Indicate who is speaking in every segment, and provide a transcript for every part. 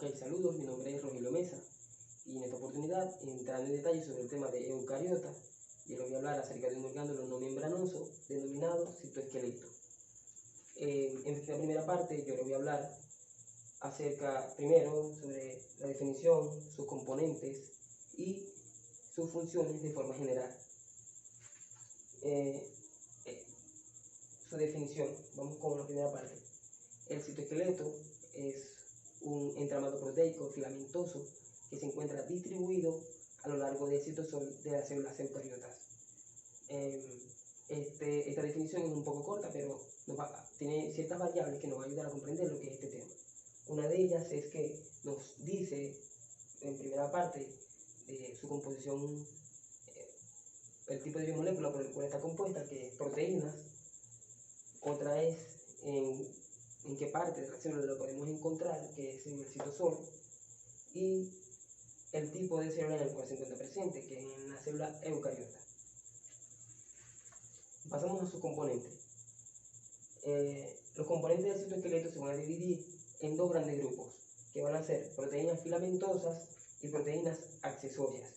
Speaker 1: Ok, saludos, mi nombre es Rogelio Mesa y en esta oportunidad, entrando en detalle sobre el tema de eucariotas, yo les voy a hablar acerca de un orgánulo no membranoso denominado citoesqueleto. En esta primera parte yo les voy a hablar acerca, primero, sobre la definición, sus componentes y sus funciones de forma general. Su definición, vamos con la primera parte. El citoesqueleto es un entramado proteico filamentoso que se encuentra distribuido a lo largo del citosol de las células eucariotas. Esta definición es un poco corta, pero tiene ciertas variables que nos van a ayudar a comprender lo que es este tema. Una de ellas es que nos dice en primera parte su composición, el tipo de biomolécula por el cual está compuesta, que es proteínas. Otra es en qué parte de la célula lo podemos encontrar, que es en el citosol, y el tipo de célula en el cual se encuentra presente, que es en la célula eucariota. Pasamos a sus componentes. Los componentes del citoesqueleto se van a dividir en dos grandes grupos, que van a ser proteínas filamentosas y proteínas accesorias.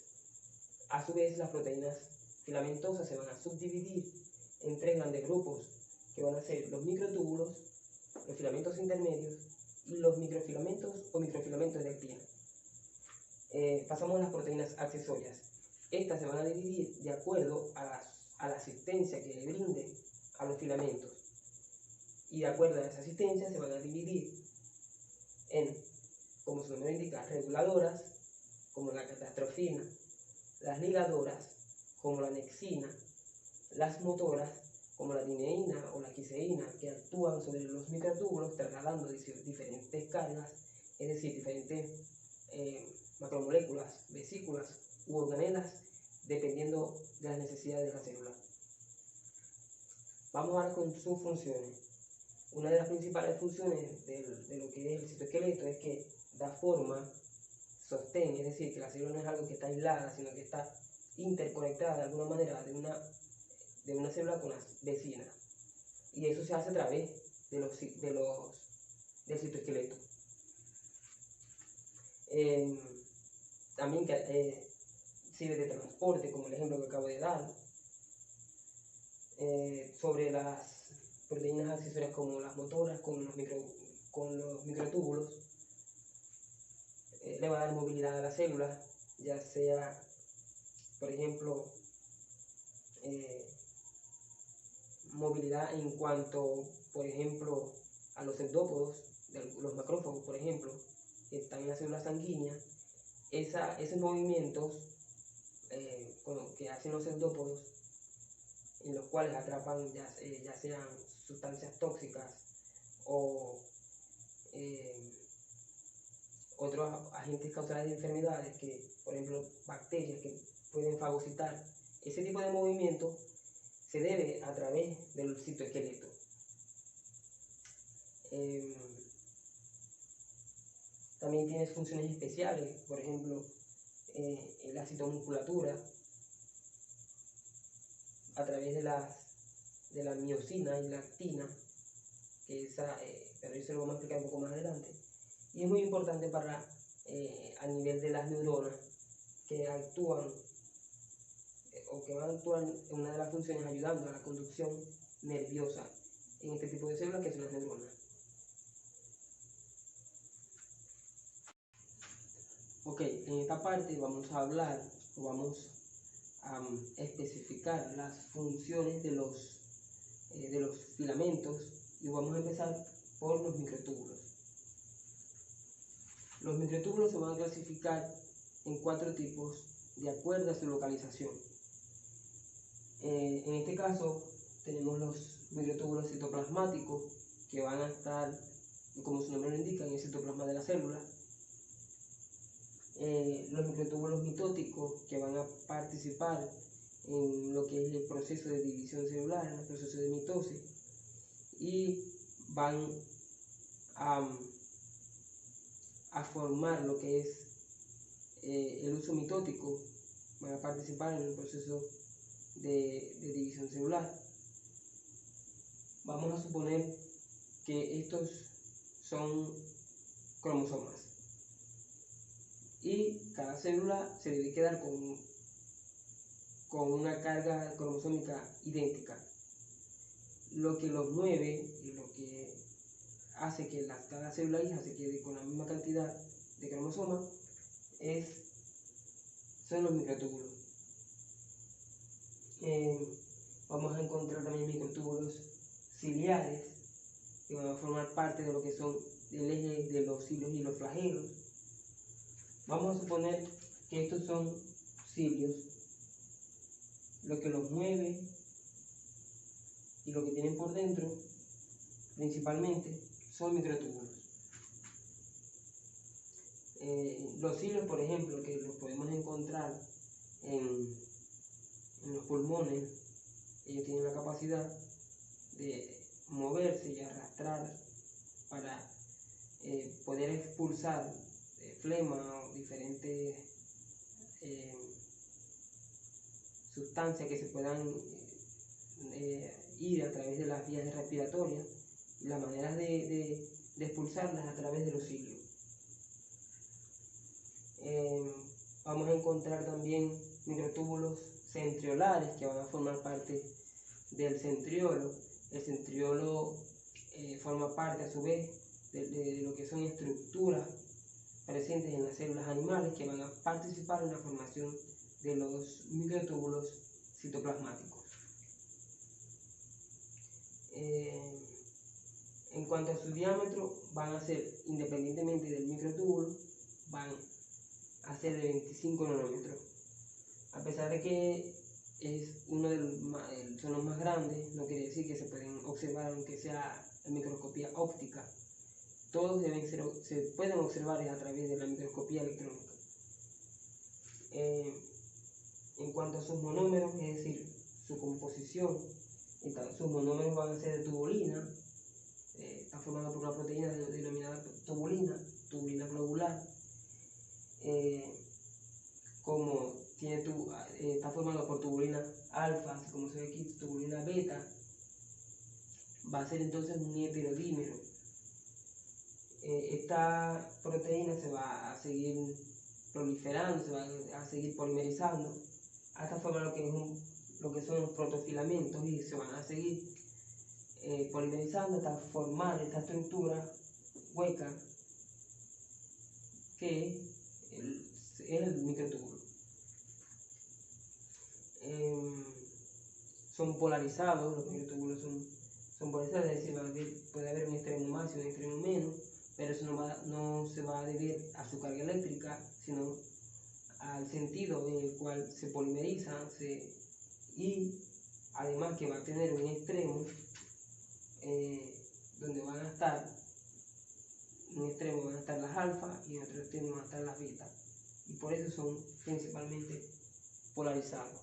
Speaker 1: A su vez, las proteínas filamentosas se van a subdividir en tres grandes grupos, que van a ser los microtúbulos, los filamentos intermedios y los microfilamentos o microfilamentos de actina. Pasamos a las proteínas accesorias. Estas se van a dividir de acuerdo a la asistencia que le brinde a los filamentos. Y de acuerdo a esa asistencia se van a dividir en, como su nombre indica, reguladoras, como la catastrofina, las ligadoras, como la nexina, las motoras, como la dineína o la quiseína, que actúan sobre los microtúbulos trasladando diferentes cargas, es decir, diferentes macromoléculas, vesículas u organelas, dependiendo de las necesidades de la célula. Vamos ahora con sus funciones. Una de las principales funciones de lo que es el citoesqueleto es que da forma, sostén, es decir, que la célula no es algo que está aislada, sino que está interconectada de alguna manera de una célula con las vecinas. Y eso se hace a través del citoesqueleto. También sirve de transporte, como el ejemplo que acabo de dar. Sobre las proteínas accesorias como las motoras, con los microtúbulos, le va a dar movilidad a la célula, ya sea, por ejemplo, movilidad en cuanto, por ejemplo, a los pseudópodos, los macrófagos, por ejemplo, que están en la célula sanguínea. Esos movimientos que hacen los pseudópodos, en los cuales atrapan ya sean sustancias tóxicas o otros agentes causales de enfermedades, que por ejemplo bacterias que pueden fagocitar. Ese tipo de movimiento se debe a través del citoesqueleto. También tiene funciones especiales, por ejemplo, la citomusculatura, a través de la miosina y la actina, que pero eso lo vamos a explicar un poco más adelante. Y es muy importante a nivel de las neuronas, que actúan o que van a actuar en una de las funciones ayudando a la conducción nerviosa en este tipo de células, que son las neuronas. Ok, en esta parte vamos a hablar, o vamos a especificar las funciones de los filamentos, y vamos a empezar por los microtúbulos. Los microtúbulos se van a clasificar en 4 tipos de acuerdo a su localización. En este caso tenemos los microtúbulos citoplasmáticos, que van a estar, como su nombre lo indica, en el citoplasma de la célula. Los microtúbulos mitóticos, que van a participar en lo que es el proceso de división celular, en el proceso de mitosis, y van a formar lo que es el uso mitótico, van a participar en el proceso de división celular. Vamos a suponer que estos son cromosomas. y cada célula se debe quedar con una carga cromosómica idéntica. Lo que los mueve y lo que hace que cada célula hija se quede con la misma cantidad de cromosomas son los microtúbulos. Vamos a encontrar también microtúbulos ciliares que van a formar parte de lo que son el eje de los cilios y los flagelos. Vamos a suponer que estos son cilios. Lo que los mueve y lo que tienen por dentro principalmente son microtúbulos. Los cilios, por ejemplo, que los podemos encontrar en los pulmones, ellos tienen la capacidad de moverse y arrastrar para poder expulsar flema o diferentes sustancias que se puedan ir a través de las vías respiratorias, y las maneras de expulsarlas a través de los cilios. Vamos a encontrar también microtúbulos centriolares que van a formar parte del centriolo. El centriolo forma parte a su vez de lo que son estructuras presentes en las células animales que van a participar en la formación de los microtúbulos citoplasmáticos. En cuanto a su diámetro, van a ser, independientemente del microtúbulo, van a ser de 25 nanómetros. A pesar de que son los más grandes, no quiere decir que se pueden observar aunque sea en microscopía óptica. Todos se pueden observar a través de la microscopía electrónica. En cuanto a sus monómeros, es decir, su composición, sus monómeros van a ser de tubulina. Está formado por una proteína denominada tubulina globular. Está formado por tubulina alfa, así como se ve aquí, tubulina beta, va a ser entonces un heterodímero. Esta proteína se va a seguir proliferando, se va a seguir polimerizando hasta formar lo que son los protofilamentos, y se van a seguir polimerizando hasta formar esta estructura hueca que es el microtúbulo. Son polarizados, los microtúbulos son polarizados, es decir, puede haber un extremo más y un extremo menos, pero eso no se va a deber a su carga eléctrica, sino al sentido en el cual se polimerizan, y además que va a tener un extremo donde van a estar, en un extremo van a estar las alfa y en otro extremo van a estar las beta, y por eso son principalmente polarizados.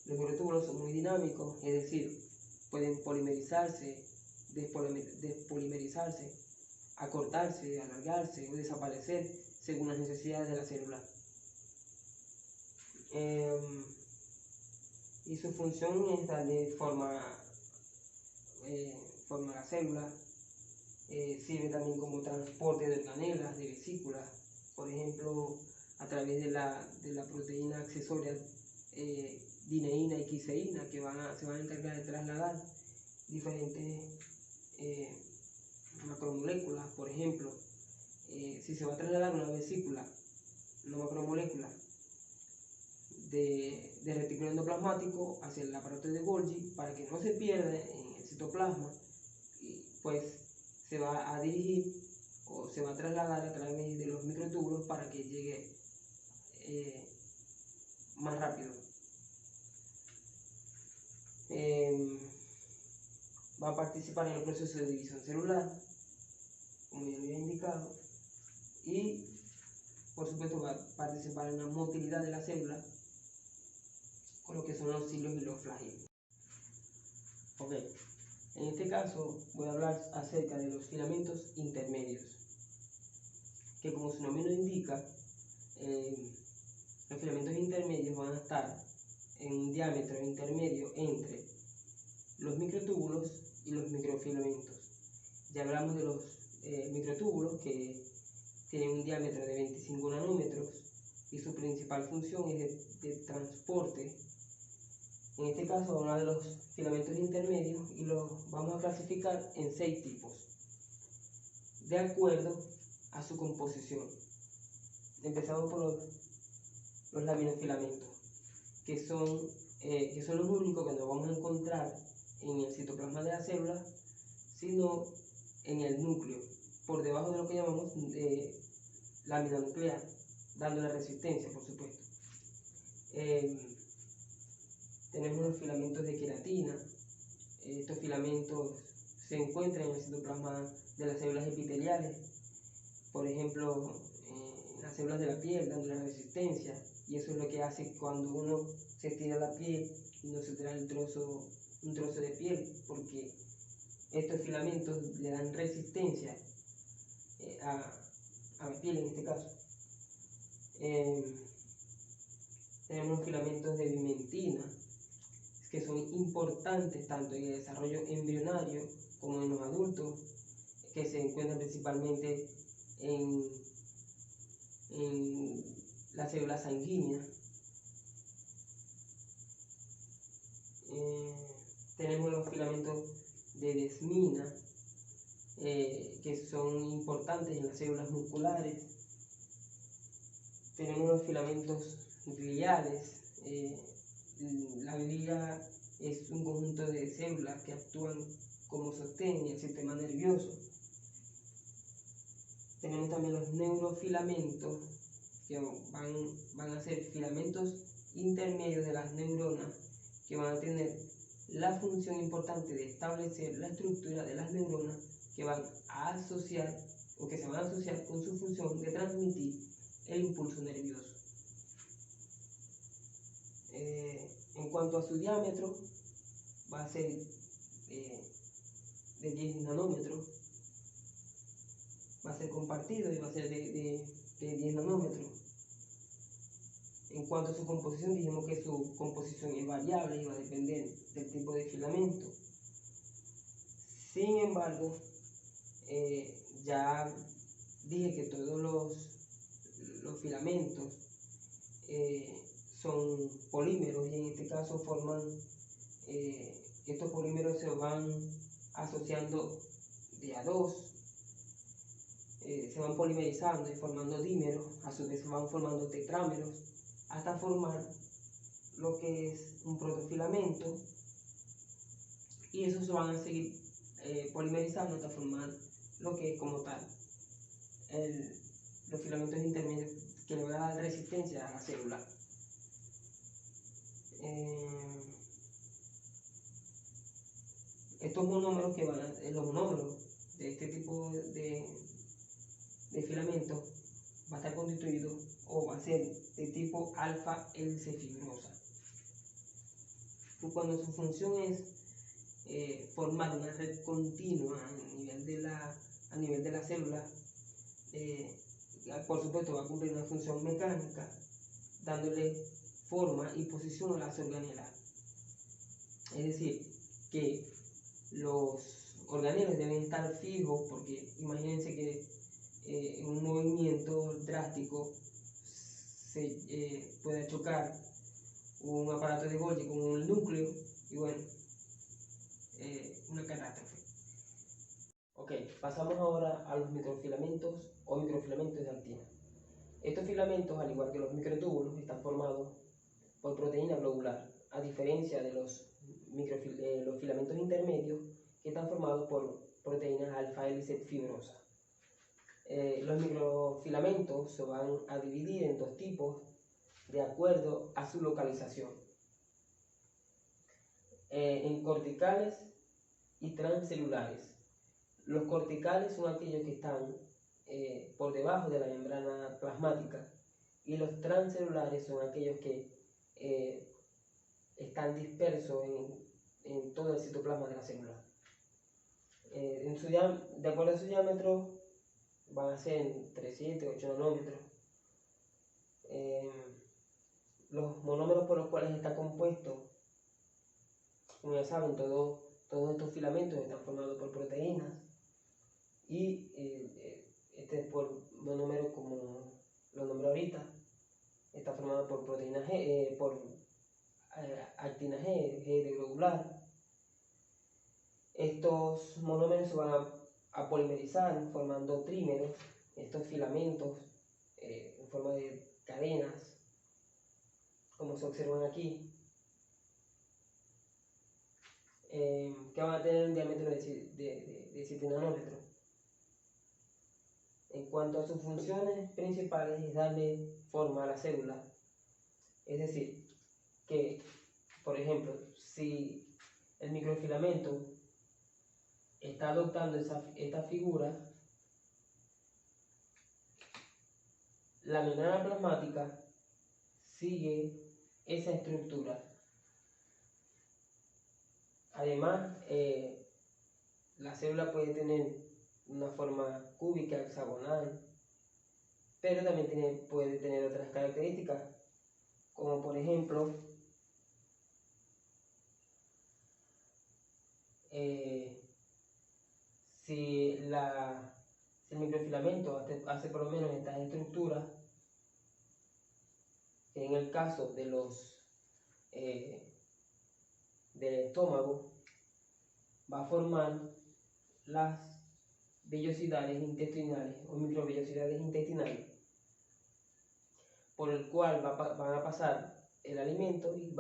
Speaker 1: Los microtúbulos son muy dinámicos, es decir, pueden polimerizarse, despolimerizarse, acortarse, alargarse o desaparecer según las necesidades de la célula. Y su función es darle forma a la célula. Sirve también como transporte de organelas, de vesículas, por ejemplo, a través de la proteína accesoria dineína y quiseína, que se van a encargar de trasladar diferentes macromoléculas. Por ejemplo, si se va a trasladar una vesícula, una macromolécula de retículo endoplasmático hacia el aparato de Golgi, para que no se pierda en el citoplasma, pues se va a dirigir o se va a trasladar a través de los microtúbulos para que llegue más rápido. Va a participar en el proceso de división celular, como ya lo había indicado, y por supuesto va a participar en la motilidad de la célula con lo que son los cilios y los flagelos. Ok, en este caso voy a hablar acerca de los filamentos intermedios, que como su nombre lo indica, los filamentos intermedios van a estar en un diámetro intermedio entre los microtúbulos y los microfilamentos. Ya hablamos de los microtúbulos, que tienen un diámetro de 25 nanómetros y su principal función es de transporte. En este caso vamos a ver los filamentos intermedios y los vamos a clasificar en 6 tipos, de acuerdo a su composición. Empezamos por los laminofilamentos, que son los únicos que no vamos a encontrar en el citoplasma de la célula, sino en el núcleo, por debajo de lo que llamamos lámina nuclear, dándole resistencia, por supuesto. Tenemos los filamentos de queratina. Estos filamentos se encuentran en el citoplasma de las células epiteliales, por ejemplo, en las células de la piel, dándole resistencia, y eso es lo que hace cuando uno se tira la piel y no se trae un trozo de piel, porque estos filamentos le dan resistencia a la piel en este caso. Tenemos los filamentos de vimentina, que son importantes tanto en el desarrollo embrionario como en los adultos, que se encuentran principalmente en las células sanguíneas. Tenemos los filamentos de desmina, que son importantes en las células musculares. Tenemos los filamentos gliales. La glia es un conjunto de células que actúan como sostén en el sistema nervioso. Tenemos también los neurofilamentos, que van a ser filamentos intermedios de las neuronas, que van a tener la función importante de establecer la estructura de las neuronas que van a asociar o que se van a asociar con su función de transmitir el impulso nervioso. En cuanto a su diámetro, va a ser de 10 nanómetros, va a ser compartido y va a ser de 10 nanómetros. En cuanto a su composición, dijimos que su composición es variable y va a depender del tipo de filamento. Sin embargo, ya dije que todos los filamentos son polímeros, y en este caso estos polímeros se van asociando de a dos, se van polimerizando y formando dímeros, a su vez se van formando tetrámeros, hasta formar lo que es un protofilamento, y esos se van a seguir polimerizando hasta formar lo que es como tal los filamentos intermedios, que le van a dar resistencia a la célula. Estos monómeros los monómeros de este tipo de filamento va a estar constituido o va a ser de tipo alfa hélice fibrosa. Cuando su función es formar una red continua a nivel de la célula, por supuesto va a cumplir una función mecánica, dándole forma y posición a las organelas. Es decir, que los organelos deben estar fijos, porque imagínense que en un movimiento drástico se puede chocar un aparato de Golgi con un núcleo y bueno, una catástrofe. Ok, pasamos ahora a los microfilamentos o microfilamentos de actina. Estos filamentos, al igual que los microtúbulos, están formados por proteína globular, a diferencia de los filamentos intermedios, que están formados por proteínas alfa hélice fibrosa. Los microfilamentos se van a dividir en dos tipos de acuerdo a su localización, en corticales y transcelulares. Los corticales son aquellos que están por debajo de la membrana plasmática, y los transcelulares son aquellos que están dispersos en todo el citoplasma de la célula. De acuerdo a su diámetro, van a ser entre 7 y 8 nanómetros. Los monómeros por los cuales está compuesto, como ya saben, todos estos filamentos están formados por proteínas, y este por monómero, como lo nombré ahorita, está formado por proteína G, actina G de globular. Estos monómeros se van a polimerizar formando trímeros, estos filamentos en forma de cadenas, como se observan aquí, que van a tener un diámetro de 7 nanómetros. En cuanto a sus funciones principales, es darle forma a la célula. Es decir, que, por ejemplo, si el microfilamento está adoptando esta figura, la membrana plasmática sigue esa estructura. Además, la célula puede tener una forma cúbica, hexagonal, pero también puede tener otras características, como por ejemplo, si el microfilamento hace por lo menos estas estructuras, en el caso de del estómago, va a formar las vellosidades intestinales o microvellosidades intestinales, por el cual van a pasar el alimento y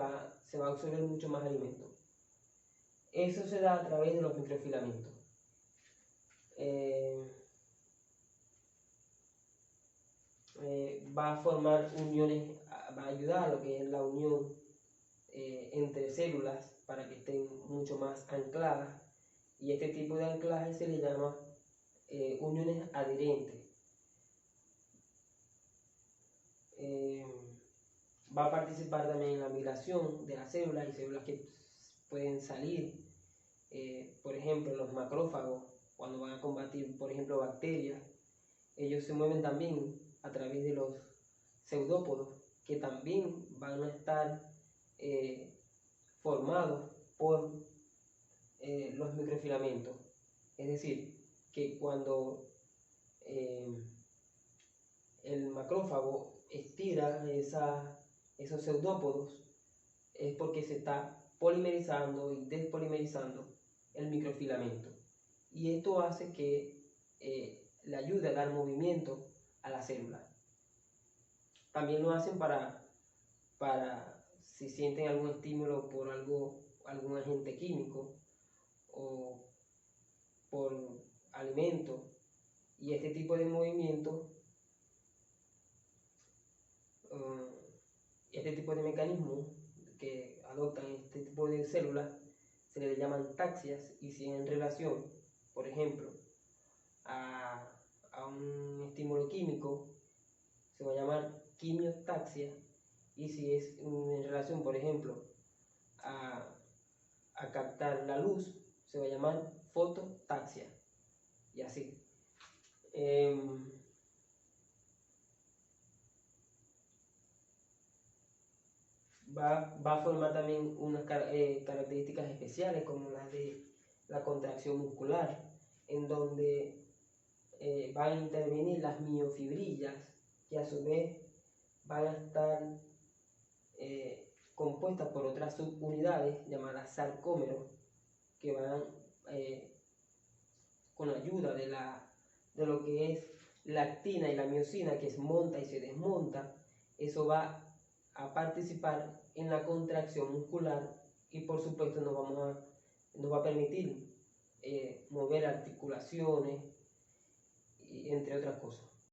Speaker 1: se va a absorber mucho más alimento. Eso se da a través de los microfilamentos. Va a formar uniones, va a ayudar a lo que es la unión entre células para que estén mucho más ancladas, y este tipo de anclaje se le llama uniones adherentes. Va a participar también en la migración de las células y células que pueden salir, por ejemplo, los macrófagos, cuando van a combatir, por ejemplo, bacterias. Ellos se mueven también a través de los pseudópodos, que también van a estar formados por los microfilamentos. Es decir, que cuando el macrófago estira esos pseudópodos, es porque se está polimerizando y despolimerizando el microfilamento, y esto hace que le ayude a dar movimiento a la célula. También lo hacen para si sienten algún estímulo por algún agente químico o por alimento, y este tipo de movimiento, este tipo de mecanismos que adoptan este tipo de células se le llaman taxias, y si en relación, por ejemplo, a un estímulo químico, se va a llamar quimiotaxia, y si es en relación, por ejemplo, a captar la luz, se va a llamar fototaxia, y así. Va a formar también unas características especiales, como las de la contracción muscular, en donde van a intervenir las miofibrillas, que a su vez van a estar compuestas por otras subunidades llamadas sarcómeros, que van con ayuda de lo que es la actina y la miosina, que se monta y se desmonta. Eso va a participar en la contracción muscular, y por supuesto nos va a permitir mover articulaciones, entre otras cosas.